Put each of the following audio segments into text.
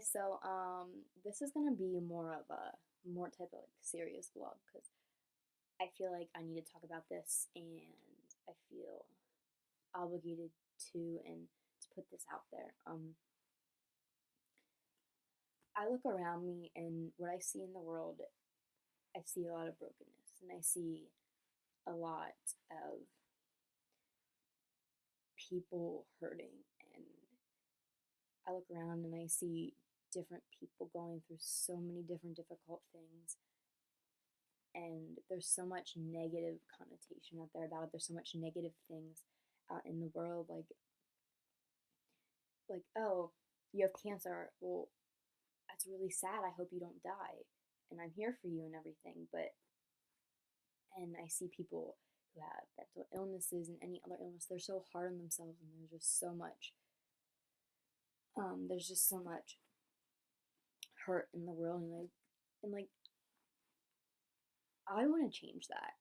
So, this is gonna be more of a more type of like serious vlog because I feel like I need to talk about this and I feel obligated to and to put this out there. I look around me and what I see in the world, I see a lot of brokenness and I see a lot of people hurting and I look around and I see different people going through so many different difficult things and there's so much negative connotation out there about it. There's so much negative things out in the world, oh, you have cancer. Well, that's really sad. I hope you don't die, and I'm here for you and everything. But and I see people who have mental illnesses and any other illness. They're so hard on themselves, and there's just so much hurt in the world, and I want to change that.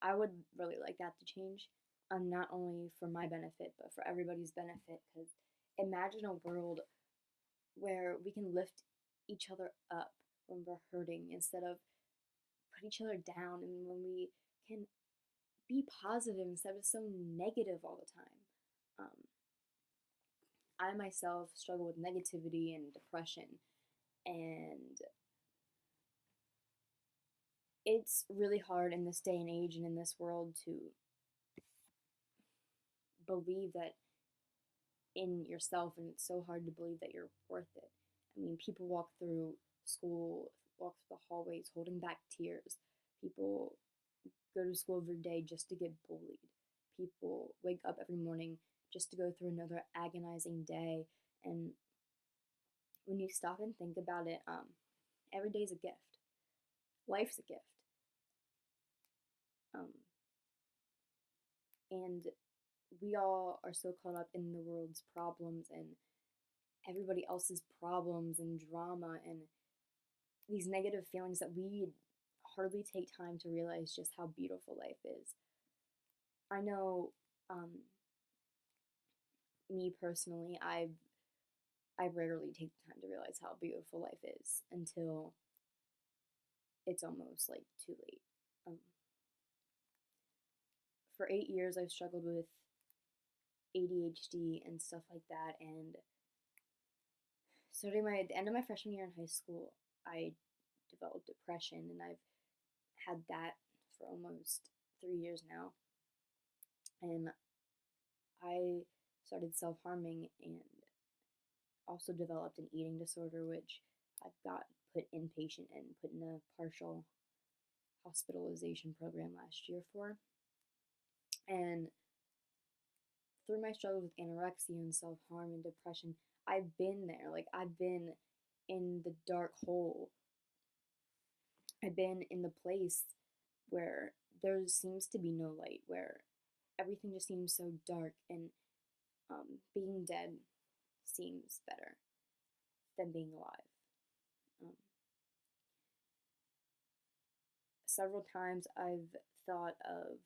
I would really like that to change, not only for my benefit, but for everybody's benefit. Because imagine a world where we can lift each other up when we're hurting instead of put each other down, and when we can be positive instead of so negative all the time. I myself struggle with negativity and depression, and it's really hard in this day and age and in this world to believe that in yourself, and it's so hard to believe that you're worth it. I mean, people walk through school, walk through the hallways holding back tears. People go to school every day just to get bullied. People wake up every morning just to go through another agonizing day. And when you stop and think about it, every day is a gift. Life's a gift. Um, and we all are so caught up in the world's problems and everybody else's problems and drama and these negative feelings that we hardly take time to realize just how beautiful life is. I know, me personally, I rarely take the time to realize how beautiful life is until it's almost like too late. Um, for 8 years, I've struggled with ADHD and stuff like that, and starting the end of my freshman year in high school, I developed depression, and I've had that for almost 3 years now. And I started self harming and also developed an eating disorder, which I've got put inpatient and put in a partial hospitalization program last year for. And through my struggles with anorexia and self harm and depression, I've been there. Like, I've been in the dark hole. I've been in the place where there seems to be no light, where everything just seems so dark, and being dead seems better than being alive. Um, Several times I've thought of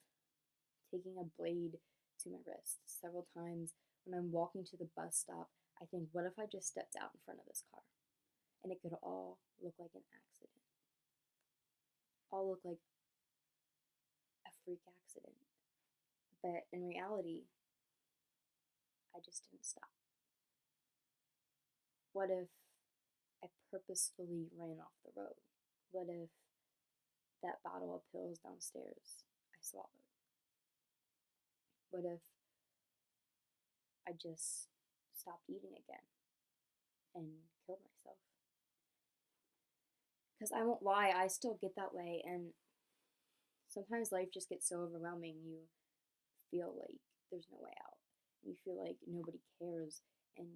taking a blade to my wrist. Several times when I'm walking to the bus stop, I think, what if I just stepped out in front of this car? And it could all look like an accident. All look like a freak accident. But in reality, I just didn't stop. What if I purposefully ran off the road? What if that bottle of pills downstairs I swallowed? What if I just stopped eating again and killed myself? Because I won't lie, I still get that way, and sometimes life just gets so overwhelming, you feel like there's no way out. You feel like nobody cares, and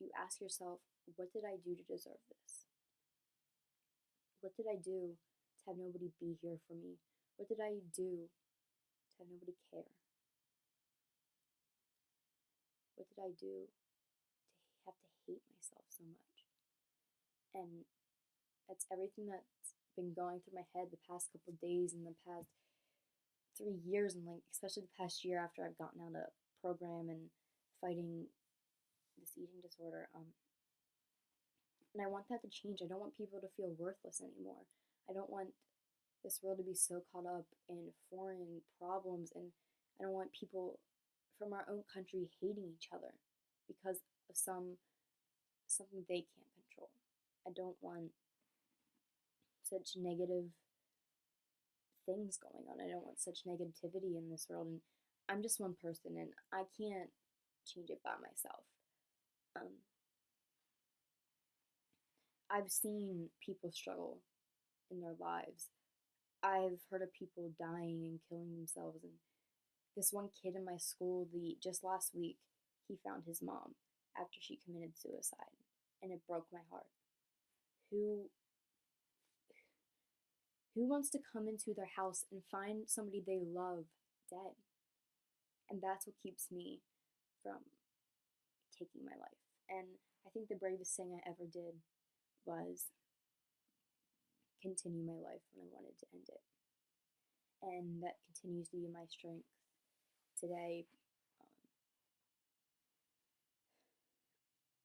you ask yourself, what did I do to deserve this? What did I do to have nobody be here for me? What did I do to have nobody care? What did I do to have to hate myself so much? And that's everything that's been going through my head the past couple of days and the past 3 years, and like especially the past year after I've gotten out of program and fighting this eating disorder. And I want that to change. I don't want people to feel worthless anymore. I don't want this world to be so caught up in foreign problems, and I don't want people from our own country hating each other because of something they can't control. I don't want such negative things going on. I don't want such negativity in this world. And I'm just one person, and I can't change it by myself. Um, I've seen people struggle in their lives. I've heard of people dying and killing themselves. And this one kid in my school, the just last week, he found his mom after she committed suicide, and it broke my heart. Who who wants to come into their house and find somebody they love dead? And that's what keeps me from taking my life. And I think the bravest thing I ever did was continue my life when I wanted to end it. And that continues to be my strength today.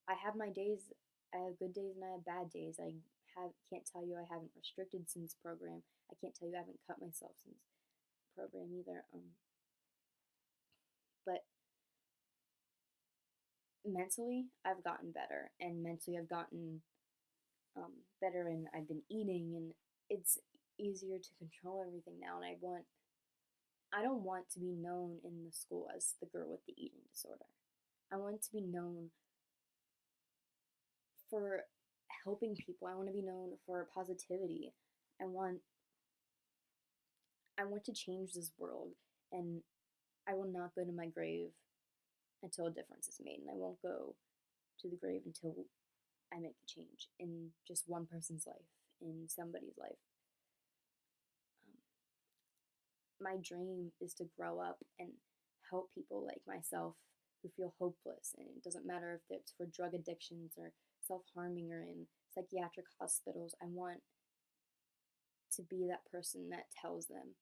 I have my days, I have good days and I have bad days. Can't tell you I haven't restricted since program. I can't tell you I haven't cut myself since program either. But mentally, I've gotten better, and mentally, I've gotten better, and I've been eating, and it's easier to control everything now. And I don't want to be known in the school as the girl with the eating disorder. I want to be known for helping people. I want to be known for positivity. I want I want to change this world, and I will not go to my grave until a difference is made, and I won't go to the grave until I make a change in just one person's life, in somebody's life. My dream is to grow up and help people like myself who feel hopeless, and it doesn't matter if it's for drug addictions or self-harming or in psychiatric hospitals. I want to be that person that tells them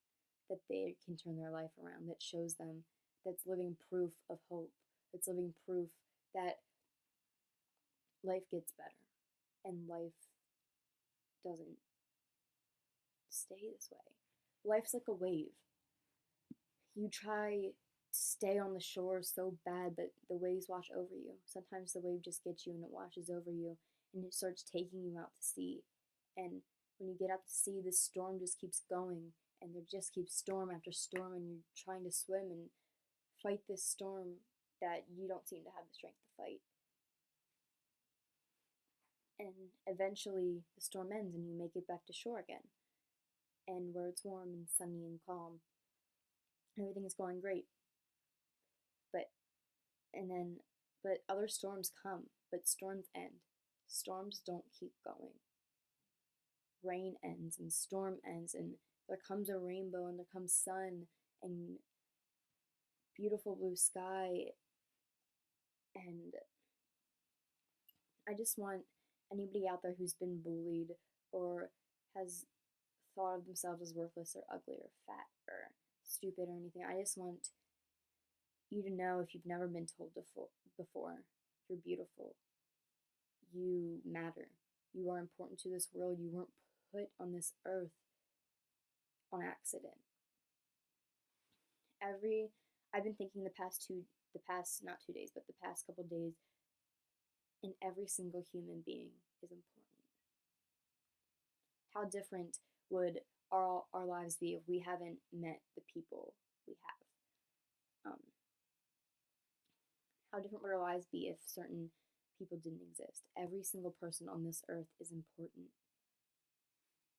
that they can turn their life around, that shows them, that's living proof of hope, that's living proof that life gets better and life doesn't stay this way. Life's like a wave. You try to stay on the shore so bad, but the waves wash over you. Sometimes the wave just gets you and it washes over you, and it starts taking you out to sea. And when you get out to sea, the storm just keeps going, and there just keeps storm after storm, and you're trying to swim and fight this storm that you don't seem to have the strength to fight. And eventually the storm ends and you make it back to shore again. And where it's warm and sunny and calm, everything is going great. But and then but other storms come, but storms end. Storms don't keep going. Rain ends and storm ends, and there comes a rainbow and there comes sun and beautiful blue sky. And I just want anybody out there who's been bullied or has thought of themselves as worthless or ugly or fat or stupid or anything. I just want you to know, if you've never been told before, you're beautiful. You matter. You are important to this world. You weren't put on this earth on accident. I've been thinking not 2 days, but the past couple days, and every single human being is important. How different would our lives be if we haven't met the people we have? How different would our lives be if certain people didn't exist? Every single person on this earth is important.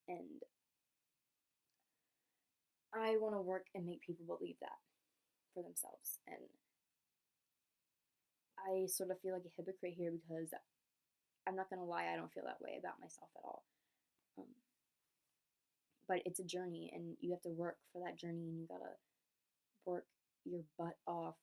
And I want to work and make people believe that for themselves. And I sort of feel like a hypocrite here because I'm not going to lie, I don't feel that way about myself at all. But it's a journey, and you have to work for that journey, and you gotta work your butt off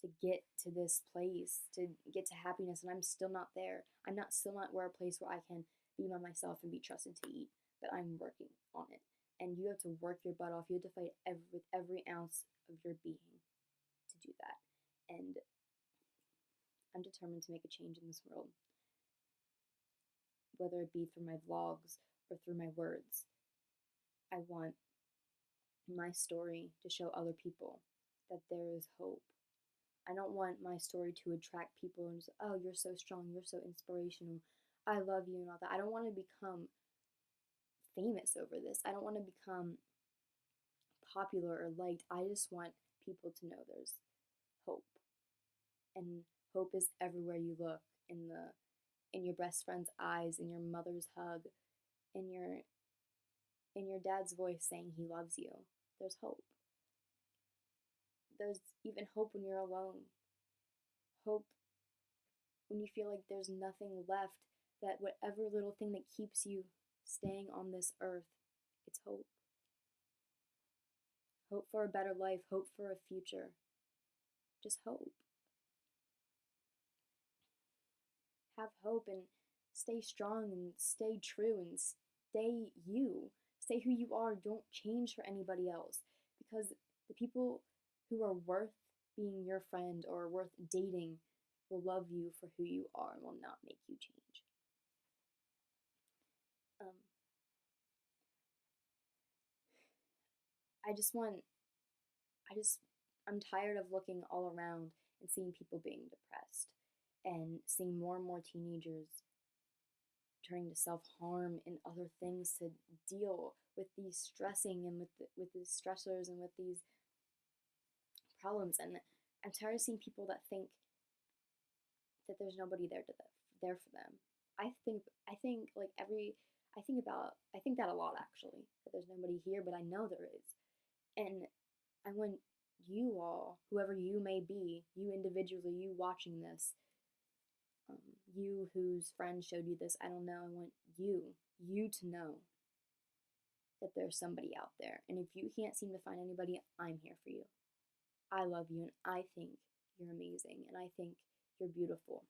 to get to this place, to get to happiness. And I'm still not there. Still not where a place where I can be by myself and be trusted to eat, but I'm working on it. And you have to work your butt off. You have to fight with every ounce of your being to do that. And I'm determined to make a change in this world. whether it be through my vlogs or through my words. I want my story to show other people that there is hope. I don't want my story to attract people and just, oh, you're so strong, you're so inspirational, I love you and all that. I don't want to become famous over this. I don't want to become popular or liked. I just want people to know there's hope. And hope is everywhere you look, in your best friend's eyes, in your mother's hug, in your dad's voice saying he loves you. There's hope. There's even hope when you're alone. Hope when you feel like there's nothing left, that whatever little thing that keeps you staying on this earth, it's hope. Hope for a better life, hope for a future. Just hope. Have hope and stay strong and stay true and stay you. Stay who you are. Don't change for anybody else, because the people who are worth being your friend or worth dating will love you for who you are and will not make you change. Um, I just want, I just, I'm tired of looking all around and seeing people being depressed and seeing more and more teenagers turning to self-harm and other things to deal with these stressing and with these stressors and with these problems. And I'm tired of seeing people that think that there's nobody there for them. I think like I think that a lot, actually, that there's nobody here, but I know there is. And I want you all, whoever you may be, you individually, you watching this, you whose friend showed you this, I don't know, I want you to know that there's somebody out there. And if you can't seem to find anybody, I'm here for you. I love you, and I think you're amazing, and I think you're beautiful.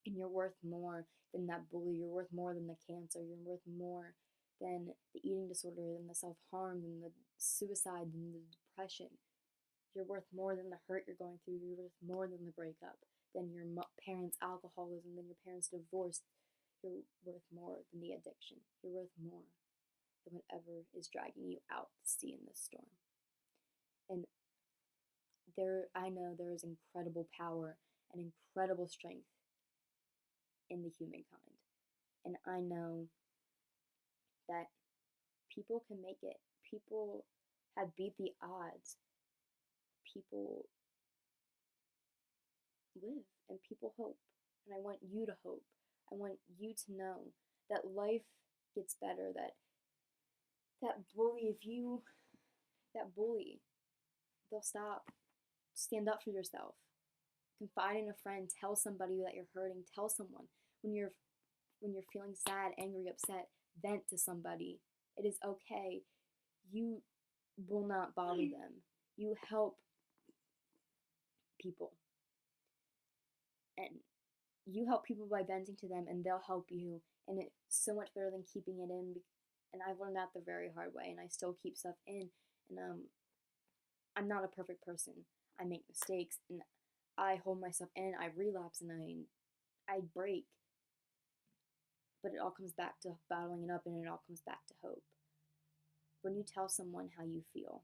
And you're worth more than that bully. You're worth more than the cancer. You're worth more than the eating disorder, than the self-harm, than the suicide, than the depression. You're worth more than the hurt you're going through. You're worth more than the breakup, than your parents' alcoholism, than your parents' divorce. You're worth more than the addiction. You're worth more than whatever is dragging you out to sea in this storm. And I know there is incredible power and incredible strength in the humankind. And I know that people can make it. People have beat the odds. People live and people hope. And I want you to hope. I want you to know that life gets better, that bully, they'll stop. Stand up for yourself. Confide in a friend. Tell somebody that you're hurting. Tell someone when you're feeling sad, angry, upset. Vent to somebody. It is okay. You will not bother them. You help people. And you help people by venting to them, and they'll help you. And it's so much better than keeping it in. And I've learned that the very hard way, and I still keep stuff in. And I'm not a perfect person. I make mistakes, and I hold myself in. I relapse, and I break. But it all comes back to bottling it up, and it all comes back to hope. When you tell someone how you feel,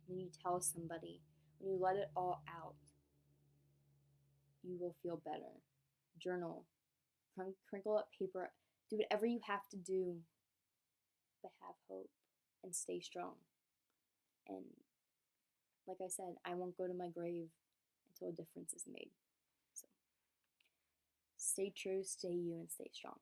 when you tell somebody, when you let it all out, you will feel better. Journal, crinkle up paper, do whatever you have to do, but have hope and stay strong. And like I said, I won't go to my grave until a difference is made. So stay true, stay you, and stay strong.